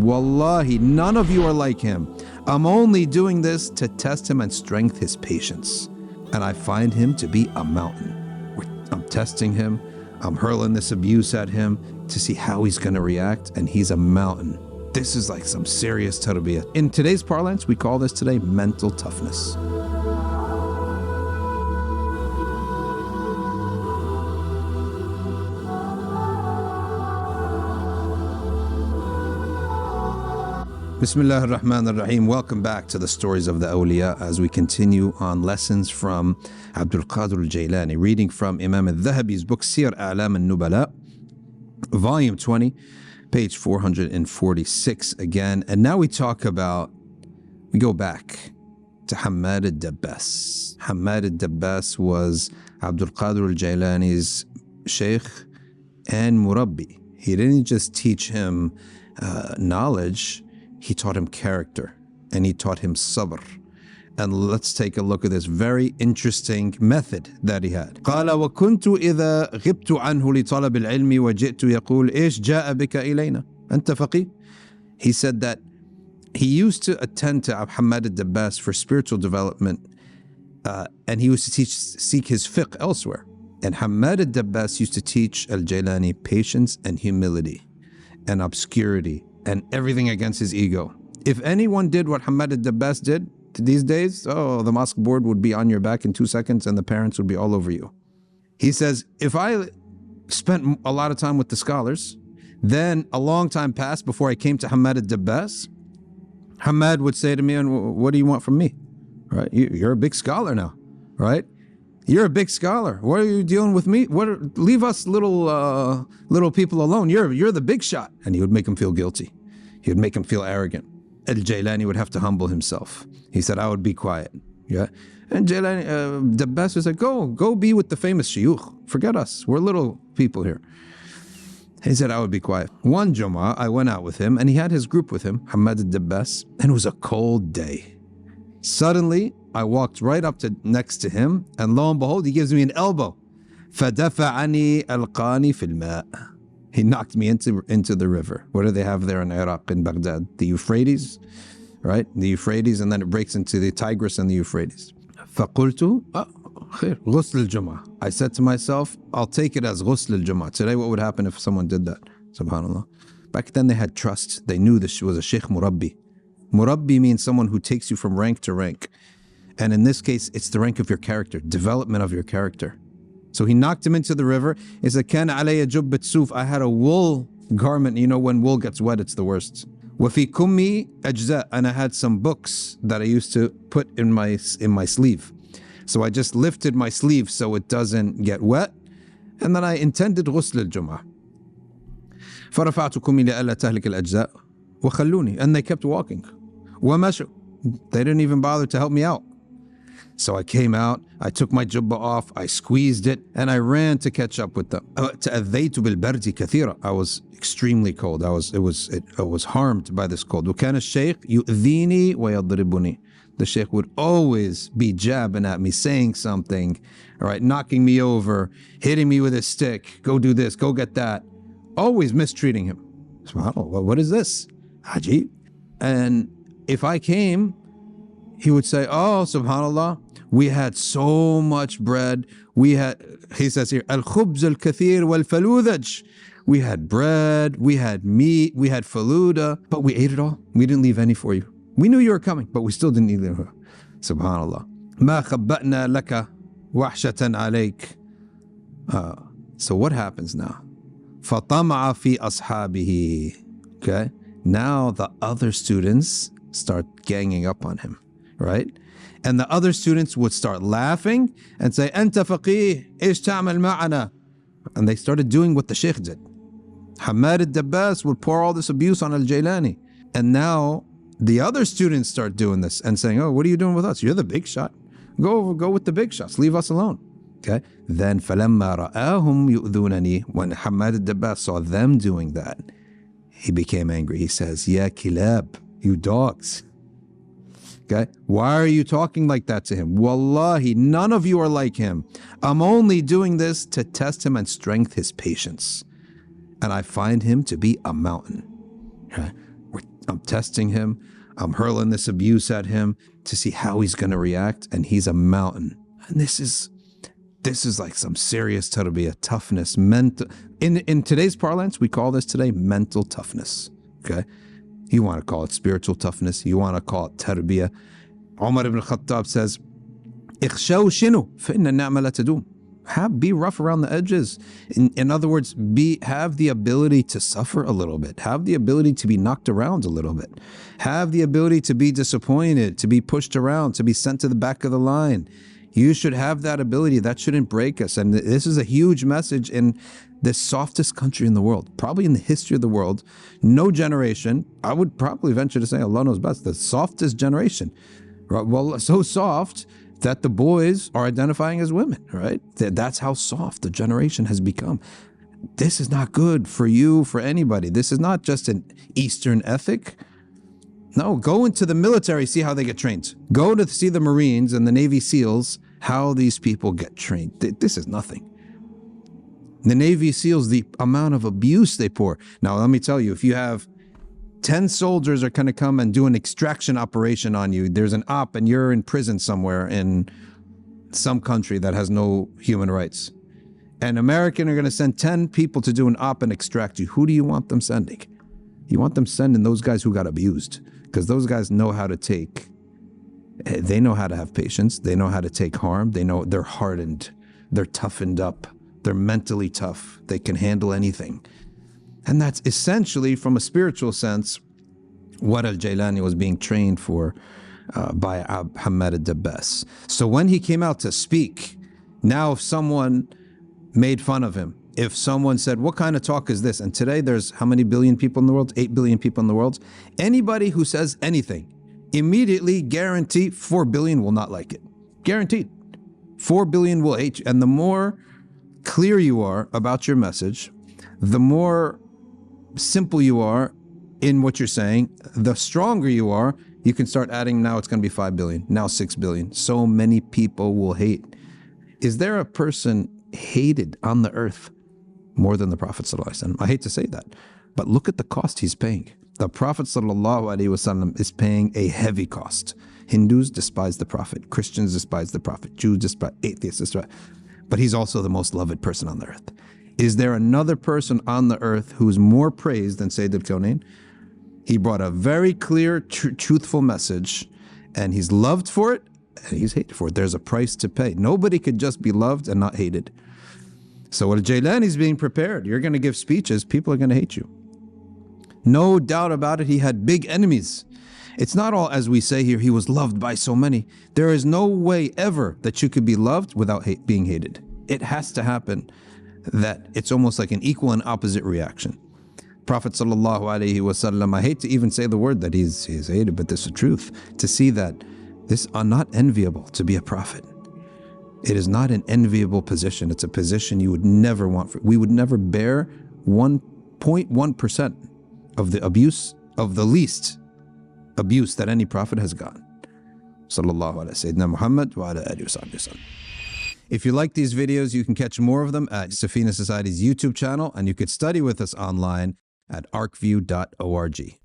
Wallahi, none of you are like him. I'm only doing this to test him and strengthen his patience. And I find him to be a mountain. I'm testing him. I'm hurling this abuse at him to see how he's going to react. And he's a mountain. This is like some serious tarbiyah. In today's parlance, we call this today mental toughness. Bismillah ar-Rahman ar-Rahim. Welcome back to the stories of the Awliya as we continue on lessons from Abdul Qadir al-Jailani, reading from Imam al-Dhahabi's book Siyar A'lam al-Nubala, volume 20, page 446 again. And now we go back to Ahmed Dbas. Ahmed Dbas was Abdul Qadir al-Jailani's sheikh and murabbi. He didn't just teach him knowledge, he taught him character, and he taught him sabr. And let's take a look at this very interesting method that he had. قال وكنت إذا غبت عنه لطلب العلم وجئت يقول إيش جاء بك إلينا أنت فقيه. He said that he used to attend to Ahmed Dbas for spiritual development, and he used to seek his fiqh elsewhere. And Ahmed Dbas used to teach al-Jailani patience and humility and obscurity and everything against his ego. If anyone did what Ahmed Dbas did these days, the mosque board would be on your back in 2 seconds and the parents would be all over you. He says, if I spent a lot of time with the scholars, then a long time passed before I came to Ahmed Dbas, Ahmed would say to me, and what do you want from me? Right? You're a big scholar now, right? You're a big scholar. What are you dealing with me? Leave us little people alone. You're the big shot. And he would make him feel guilty. He would make him feel arrogant. Al-Jailani would have to humble himself. He said, I would be quiet. Yeah. And Jailani, Dbas was like, go be with the famous shuyukh. Forget us. We're little people here. He said, I would be quiet. One Jummah, I went out with him and he had his group with him, Ahmed Dbas, and it was a cold day. Suddenly, I walked right up next to him, and lo and behold, he gives me an elbow. فَدَفَعَنِي أَلْقَانِي فِي الْمَاءِ. He knocked me into the river. What do they have there in Iraq, in Baghdad? The Euphrates, right? The Euphrates, and then it breaks into the Tigris and the Euphrates. فَقُلْتُ خير غسل الجمعة. I said to myself, I'll take it as غسل الجمعة. Today, what would happen if someone did that? Subhanallah. Back then, they had trust. They knew this was a sheikh murabbi. Murabbi means someone who takes you from rank to rank. And in this case, it's the rank of your character, development of your character. So he knocked him into the river. He said, كان علي جبة صوف. I had a wool garment. You know, when wool gets wet, it's the worst. وفي كمي أجزاء. And I had some books that I used to put in my sleeve. So I just lifted my sleeve so it doesn't get wet. And then I intended غسل الجمعة. فرفعت كمي لألا تهلك الأجزاء وخلوني. And they kept walking. ومشوا. They didn't even bother to help me out. So I came out, I took my jubbah off, I squeezed it, and I ran to catch up with them. تأذيت بالبرد كثيرا. I was extremely cold. I was harmed by this cold. وكان الشيخ يؤذيني ويضربني. The sheikh would always be jabbing at me, saying something, all right, knocking me over, hitting me with his stick, go do this, go get that, always mistreating him. SubhanAllah, what is this? Ajib. And if I came, he would say, oh, subhanallah, we had so much bread. He says here, al-khubz al-kathir wal-faludaj. We had bread, we had meat, we had faluda, but we ate it all. We didn't leave any for you. We knew you were coming, but we still didn't eat it. Subhanallah. ما خبأنا لك وحشة عليك. So what happens now? فطمع في أصحابه. Okay. Now the other students start ganging up on him, right? And the other students would start laughing and say, أنت فقيه, إيش تعمل معنا? And they started doing what the sheikh did. Ahmed Dbas would pour all this abuse on al-Jailani. And now the other students start doing this and saying, oh, what are you doing with us? You're the big shot. Go with the big shots. Leave us alone. Okay. Then فَلَمَّا رَآهُمْ يُؤْذُونَنِي. When Ahmed Dbas saw them doing that, he became angry. He says, Ya kilab, you dogs. Okay, why are you talking like that to him? Wallahi, none of you are like him. I'm only doing this to test him and strengthen his patience. And I find him to be a mountain. Okay? I'm testing him. I'm hurling this abuse at him to see how he's going to react. And he's a mountain. And this is like some serious tarbiyah, toughness, mental. In today's parlance, we call this today mental toughness. Okay. You want to call it spiritual toughness. You want to call it tarbiyah. Umar ibn Khattab says, "Ikhshaw shinu fa inna an-ni'ma la tadum." Be rough around the edges. In other words, have the ability to suffer a little bit. Have the ability to be knocked around a little bit. Have the ability to be disappointed, to be pushed around, to be sent to the back of the line. You should have that ability. That shouldn't break us. And this is a huge message in the softest country in the world, probably in the history of the world. No generation, I would probably venture to say, Allah knows best, the softest generation. Well, so soft that the boys are identifying as women, right? That's how soft the generation has become. This is not good for you, for anybody. This is not just an Eastern ethic. No, go into the military, see how they get trained. Go to see the Marines and the Navy SEALs, how these people get trained. This is nothing. The Navy SEALs, the amount of abuse they pour. Now, let me tell you, if you have 10 soldiers are going to come and do an extraction operation on you. There's an op and you're in prison somewhere in some country that has no human rights. And American are going to send 10 people to do an op and extract you. Who do you want them sending? You want them sending those guys who got abused, because those guys know how to take, they know how to have patience. They know how to take harm. They know they're hardened. They're toughened up. They're mentally tough. They can handle anything. And that's essentially, from a spiritual sense, what Al-Jailani was being trained for by Ahmed Dbas. So when he came out to speak, now if someone made fun of him, if someone said, what kind of talk is this? And today there's how many billion people in the world? 8 billion people in the world. Anybody who says anything, immediately guarantee 4 billion will not like it. Guaranteed. 4 billion will hate you. And the more clear you are about your message, the more simple you are in what you're saying, the stronger you are. You can start adding, now it's going to be 5 billion, now 6 billion. So many people will hate. Is there a person hated on the earth more than the Prophet ﷺ? I hate to say that, but look at the cost he's paying. The Prophet ﷺ is paying a heavy cost. Hindus despise the Prophet, Christians despise the Prophet, Jews despise, atheists despise, but he's also the most loved person on the earth. Is there another person on the earth who's more praised than Sayyid al-Kawnayn? He brought a very clear, truthful message, and he's loved for it, and he's hated for it. There's a price to pay. Nobody could just be loved and not hated. So Al-Jailani's being prepared. You're going to give speeches, people are going to hate you. No doubt about it, he had big enemies. It's not all as we say here, he was loved by so many. There is no way ever that you could be loved without being hated. It has to happen. That it's almost like an equal and opposite reaction. Prophet ﷺ, I hate to even say the word that he's hated, but this is the truth. To see that this are not enviable to be a prophet. It is not an enviable position. It's a position you would never want. We would never bear 1.1% of the abuse, of the least abuse that any prophet has gotten. Sallallahu alaihi Sayyidina Muhammad wa ala alihi wa sahbihi. If you like these videos, you can catch more of them at Safina Society's YouTube channel, and you could study with us online at arcview.org.